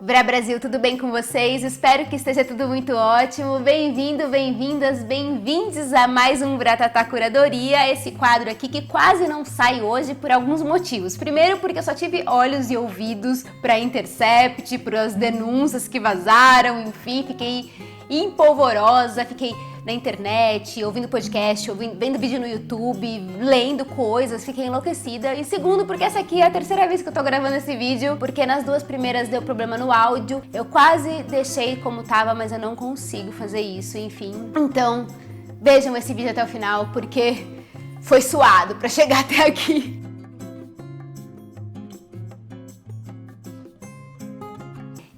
Vrá Brasil, tudo bem com vocês? Espero que esteja tudo muito ótimo. Bem-vindo, bem-vindas, bem-vindos a mais um Vratatá Curadoria, esse quadro aqui que quase não sai hoje por alguns motivos. Primeiro, porque eu só tive olhos e ouvidos para Intercept, para as denúncias que vazaram, enfim, fiquei empolvorosa, fiquei na internet, ouvindo podcast, vendo vídeo no YouTube, lendo coisas, fiquei enlouquecida. E segundo, porque essa aqui é a terceira vez que eu tô gravando esse vídeo, porque nas duas primeiras deu problema no áudio. Eu quase deixei como tava, mas eu não consigo fazer isso, enfim. Então, vejam esse vídeo até o final, porque foi suado pra chegar até aqui.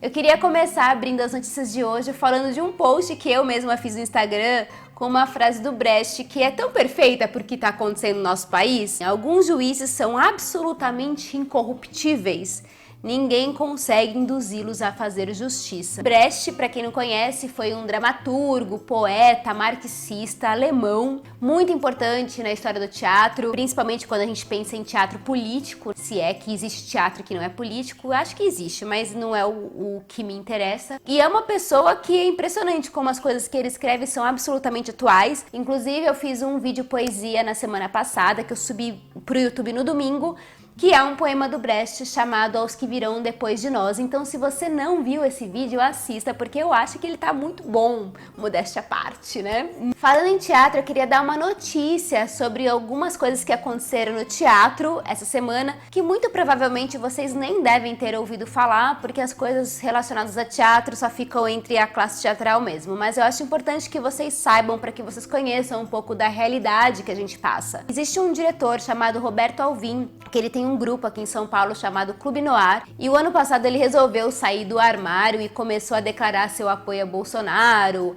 Eu queria começar abrindo as notícias de hoje falando de um post que eu mesma fiz no Instagram com uma frase do Brecht que é tão perfeita por que está acontecendo no nosso país. Alguns juízes são absolutamente incorruptíveis. Ninguém consegue induzi-los a fazer justiça. Brecht, para quem não conhece, foi um dramaturgo, poeta, marxista, alemão, muito importante na história do teatro, principalmente quando a gente pensa em teatro político, se é que existe teatro que não é político. Eu acho que existe, mas não é o que me interessa. E é uma pessoa que é impressionante como as coisas que ele escreve são absolutamente atuais. Inclusive, eu fiz um vídeo poesia na semana passada, que eu subi pro YouTube no domingo, que é um poema do Brecht chamado Aos que Virão Depois de Nós. Então, se você não viu esse vídeo, assista, porque eu acho que ele tá muito bom, modéstia à parte, né? Falando em teatro, eu queria dar uma notícia sobre algumas coisas que aconteceram no teatro essa semana, que muito provavelmente vocês nem devem ter ouvido falar, porque as coisas relacionadas a teatro só ficam entre a classe teatral mesmo. Mas eu acho importante que vocês saibam, para que vocês conheçam um pouco da realidade que a gente passa. Existe um diretor chamado Roberto Alvim, que ele tem um grupo aqui em São Paulo chamado Clube Noir, e o ano passado ele resolveu sair do armário e começou a declarar seu apoio a Bolsonaro,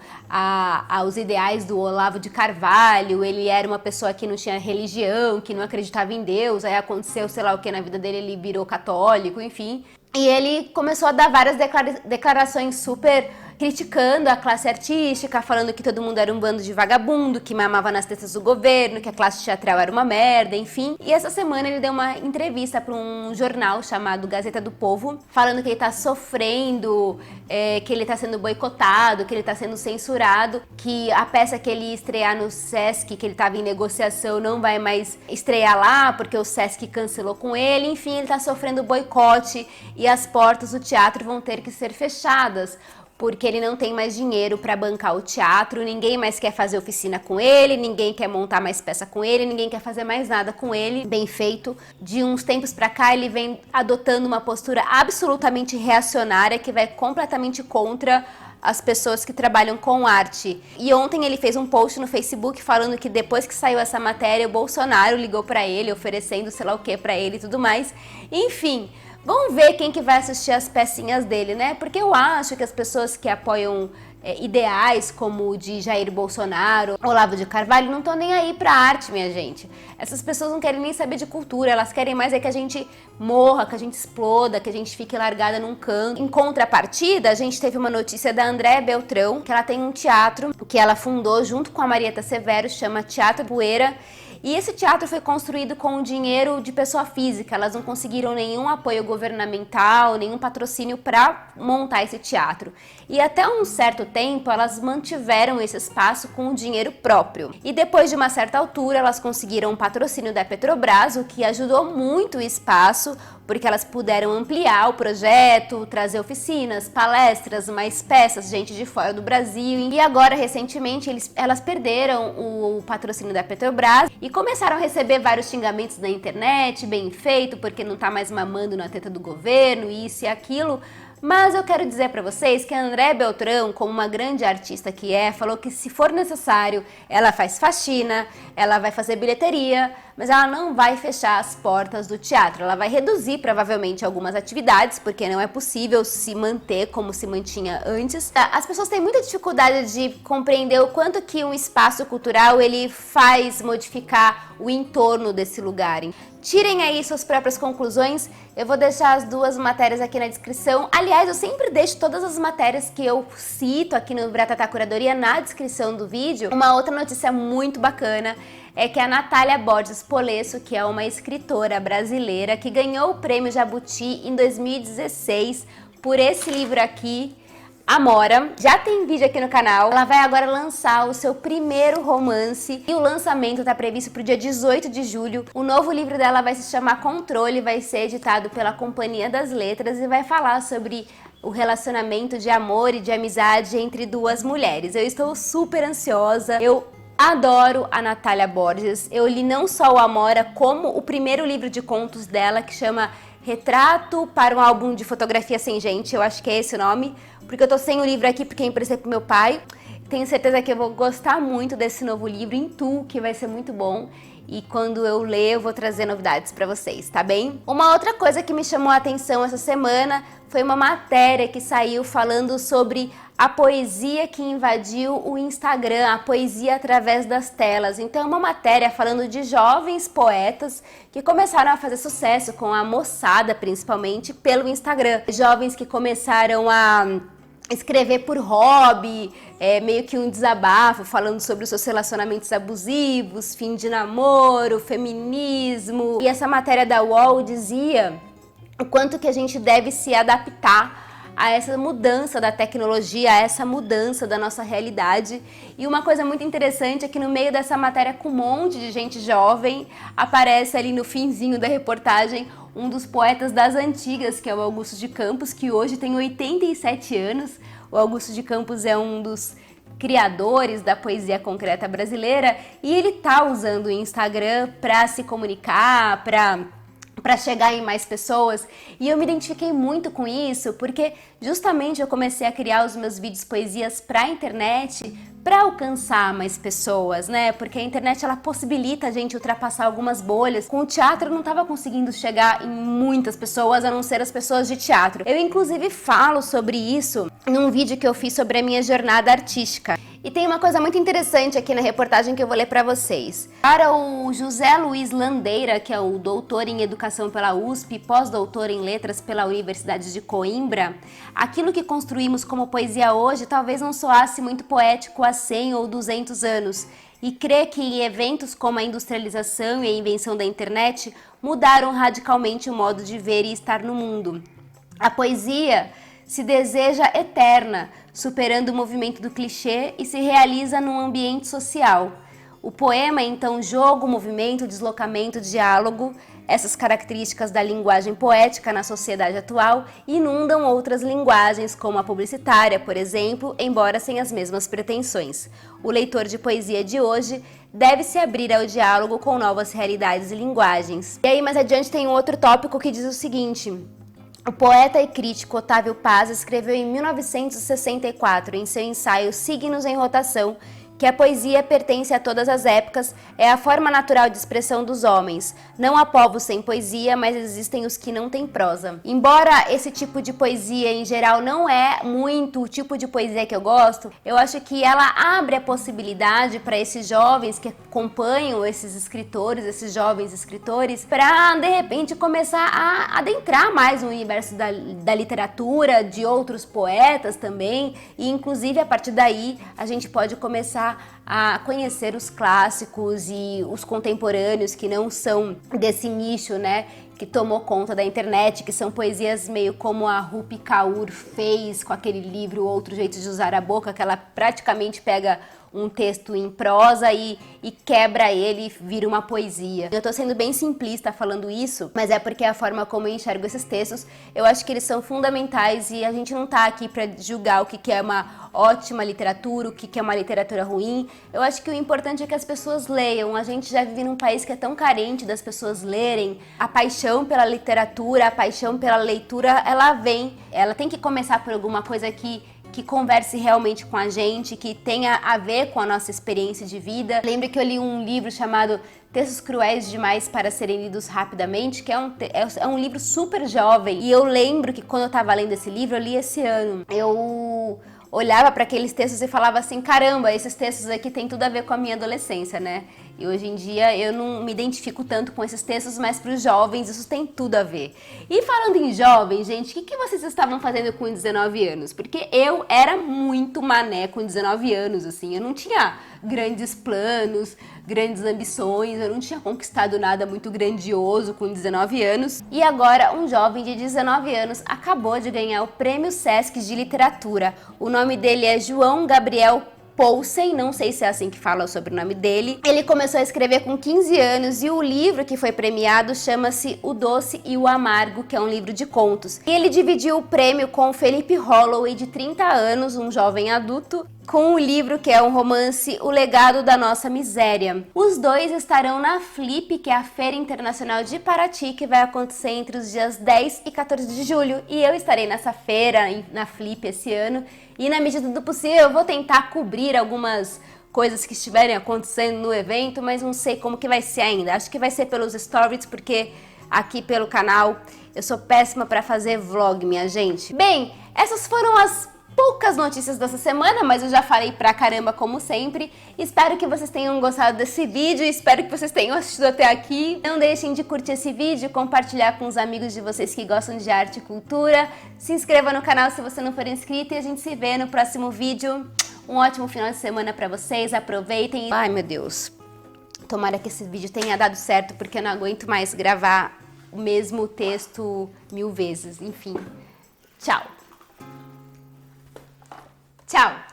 aos ideais do Olavo de Carvalho. Ele era uma pessoa que não tinha religião, que não acreditava em Deus, aí aconteceu sei lá o que na vida dele, ele virou católico, enfim. E ele começou a dar várias declarações super criticando a classe artística, falando que todo mundo era um bando de vagabundo, que mamava nas tetas do governo, que a classe teatral era uma merda, enfim. E essa semana ele deu uma entrevista para um jornal chamado Gazeta do Povo, falando que ele tá sofrendo, que ele tá sendo boicotado, que ele tá sendo censurado, que a peça que ele ia estrear no Sesc, que ele tava em negociação, não vai mais estrear lá, porque o Sesc cancelou com ele. Enfim, ele tá sofrendo boicote e as portas do teatro vão ter que ser fechadas, porque ele não tem mais dinheiro para bancar o teatro, ninguém mais quer fazer oficina com ele, ninguém quer montar mais peça com ele, ninguém quer fazer mais nada com ele, bem feito. De uns tempos para cá, ele vem adotando uma postura absolutamente reacionária, que vai completamente contra as pessoas que trabalham com arte. E ontem ele fez um post no Facebook falando que depois que saiu essa matéria, o Bolsonaro ligou para ele, oferecendo sei lá o que para ele e tudo mais. Enfim, vamos ver quem que vai assistir as pecinhas dele, né? Porque eu acho que as pessoas que apoiam ideais como o de Jair Bolsonaro, Olavo de Carvalho, não estão nem aí pra arte, minha gente. Essas pessoas não querem nem saber de cultura, elas querem mais que a gente morra, que a gente exploda, que a gente fique largada num canto. Em contrapartida, a gente teve uma notícia da Andréa Beltrão, que ela tem um teatro que ela fundou junto com a Marieta Severo, chama Teatro Poeira. E esse teatro foi construído com dinheiro de pessoa física, elas não conseguiram nenhum apoio governamental, nenhum patrocínio para montar esse teatro. E até um certo tempo elas mantiveram esse espaço com o dinheiro próprio. E depois de uma certa altura elas conseguiram um patrocínio da Petrobras, o que ajudou muito o espaço, porque elas puderam ampliar o projeto, trazer oficinas, palestras, mais peças, gente de fora do Brasil. E agora, recentemente, elas perderam o patrocínio da Petrobras e começaram a receber vários xingamentos na internet, bem feito, porque não tá mais mamando na teta do governo, isso e aquilo. Mas eu quero dizer para vocês que a Andréa Beltrão, como uma grande artista que é, falou que se for necessário, ela faz faxina, ela vai fazer bilheteria, mas ela não vai fechar as portas do teatro. Ela vai reduzir provavelmente algumas atividades, porque não é possível se manter como se mantinha antes. As pessoas têm muita dificuldade de compreender o quanto que um espaço cultural ele faz modificar o entorno desse lugar. Tirem aí suas próprias conclusões, eu vou deixar as duas matérias aqui na descrição. Aliás, eu sempre deixo todas as matérias que eu cito aqui no Vratatá Curadoria na descrição do vídeo. Uma outra notícia muito bacana é que a Natália Borges Polesso, que é uma escritora brasileira que ganhou o Prêmio Jabuti em 2016 por esse livro aqui. Amora, já tem vídeo aqui no canal, ela vai agora lançar o seu primeiro romance e o lançamento está previsto para o dia 18 de julho. O novo livro dela vai se chamar Controle, vai ser editado pela Companhia das Letras e vai falar sobre o relacionamento de amor e de amizade entre duas mulheres. Eu estou super ansiosa, eu adoro a Natália Borges, eu li não só o Amora, como o primeiro livro de contos dela que chama Retrato para um Álbum de Fotografia Sem Gente, eu acho que é esse o nome. Porque eu tô sem o livro aqui porque eu emprestei pro meu pai. Tenho certeza que eu vou gostar muito desse novo livro, Intu, que vai ser muito bom. E quando eu ler, eu vou trazer novidades pra vocês, tá bem? Uma outra coisa que me chamou a atenção essa semana foi uma matéria que saiu falando sobre a poesia que invadiu o Instagram, a poesia através das telas. Então é uma matéria falando de jovens poetas que começaram a fazer sucesso com a moçada, principalmente, pelo Instagram. Jovens que começaram a escrever por hobby, meio que um desabafo, falando sobre os seus relacionamentos abusivos, fim de namoro, feminismo. E essa matéria da UOL dizia o quanto que a gente deve se adaptar a essa mudança da tecnologia, a essa mudança da nossa realidade. E uma coisa muito interessante é que no meio dessa matéria com um monte de gente jovem, aparece ali no finzinho da reportagem um dos poetas das antigas, que é o Augusto de Campos, que hoje tem 87 anos. O Augusto de Campos é um dos criadores da poesia concreta brasileira e ele tá usando o Instagram para se comunicar, para chegar em mais pessoas, e eu me identifiquei muito com isso, porque justamente eu comecei a criar os meus vídeos poesias para a internet, para alcançar mais pessoas, né? Porque a internet ela possibilita a gente ultrapassar algumas bolhas. Com o teatro eu não estava conseguindo chegar em muitas pessoas, a não ser as pessoas de teatro. Eu inclusive falo sobre isso num vídeo que eu fiz sobre a minha jornada artística. E tem uma coisa muito interessante aqui na reportagem que eu vou ler para vocês. Para o José Luiz Landeira, que é o doutor em Educação pela USP e pós-doutor em Letras pela Universidade de Coimbra, aquilo que construímos como poesia hoje talvez não soasse muito poético há 100 ou 200 anos. E crê que em eventos como a industrialização e a invenção da internet mudaram radicalmente o modo de ver e estar no mundo. A poesia se deseja eterna, superando o movimento do clichê e se realiza num ambiente social. O poema é então jogo, movimento, deslocamento, diálogo. Essas características da linguagem poética na sociedade atual inundam outras linguagens, como a publicitária, por exemplo, embora sem as mesmas pretensões. O leitor de poesia de hoje deve se abrir ao diálogo com novas realidades e linguagens. E aí, mais adiante, tem um outro tópico que diz o seguinte: o poeta e crítico Otávio Paz escreveu em 1964, em seu ensaio Signos em Rotação, que a poesia pertence a todas as épocas, é a forma natural de expressão dos homens. Não há povos sem poesia, mas existem os que não têm prosa. Embora esse tipo de poesia, em geral, não é muito o tipo de poesia que eu gosto, eu acho que ela abre a possibilidade para esses jovens que acompanham esses escritores, esses jovens escritores, para, de repente, começar a adentrar mais no universo da literatura, de outros poetas também, e, inclusive, a partir daí, a gente pode começar a conhecer os clássicos e os contemporâneos que não são desse nicho, né, que tomou conta da internet, que são poesias meio como a Rupi Kaur fez com aquele livro Outro Jeito de Usar a Boca, que ela praticamente pega um texto em prosa e quebra ele e vira uma poesia. Eu tô sendo bem simplista falando isso, mas é porque a forma como eu enxergo esses textos, eu acho que eles são fundamentais e a gente não tá aqui pra julgar o que é uma ótima literatura, o que é uma literatura ruim. Eu acho que o importante é que as pessoas leiam. A gente já vive num país que é tão carente das pessoas lerem. A paixão pela literatura, a paixão pela leitura, ela tem que começar por alguma coisa que converse realmente com a gente, que tenha a ver com a nossa experiência de vida. Lembro que eu li um livro chamado Textos Cruéis Demais para Serem Lidos Rapidamente, que é um livro super jovem. E eu lembro que quando eu estava lendo esse livro, eu li esse ano, eu olhava para aqueles textos e falava assim, caramba, esses textos aqui tem tudo a ver com a minha adolescência, né? E hoje em dia eu não me identifico tanto com esses textos, mas para os jovens isso tem tudo a ver. E falando em jovens, gente, o que vocês estavam fazendo com 19 anos? Porque eu era muito mané com 19 anos, assim, eu não tinha grandes planos, grandes ambições, eu não tinha conquistado nada muito grandioso com 19 anos. E agora um jovem de 19 anos acabou de ganhar o Prêmio Sesc de Literatura. O nome dele é João Gabriel Poulsen, não sei se é assim que fala o sobrenome dele. Ele começou a escrever com 15 anos e o livro que foi premiado chama-se O Doce e o Amargo, que é um livro de contos. E ele dividiu o prêmio com o Felipe Holloway, de 30 anos, um jovem adulto, com o livro que é um romance O Legado da Nossa Miséria. Os dois estarão na Flip, que é a Feira Internacional de Paraty, que vai acontecer entre os dias 10 e 14 de julho. E eu estarei nessa feira, na Flip, esse ano. E na medida do possível eu vou tentar cobrir algumas coisas que estiverem acontecendo no evento, mas não sei como que vai ser ainda. Acho que vai ser pelos stories, porque aqui pelo canal eu sou péssima para fazer vlog, minha gente. Bem, essas foram as poucas notícias dessa semana, mas eu já falei pra caramba como sempre. Espero que vocês tenham gostado desse vídeo, espero que vocês tenham assistido até aqui. Não deixem de curtir esse vídeo, compartilhar com os amigos de vocês que gostam de arte e cultura. Se inscreva no canal se você não for inscrito e a gente se vê no próximo vídeo. Um ótimo final de semana pra vocês, aproveitem. Ai meu Deus, tomara que esse vídeo tenha dado certo, porque eu não aguento mais gravar o mesmo texto 1000 vezes. Enfim, tchau! Tchau!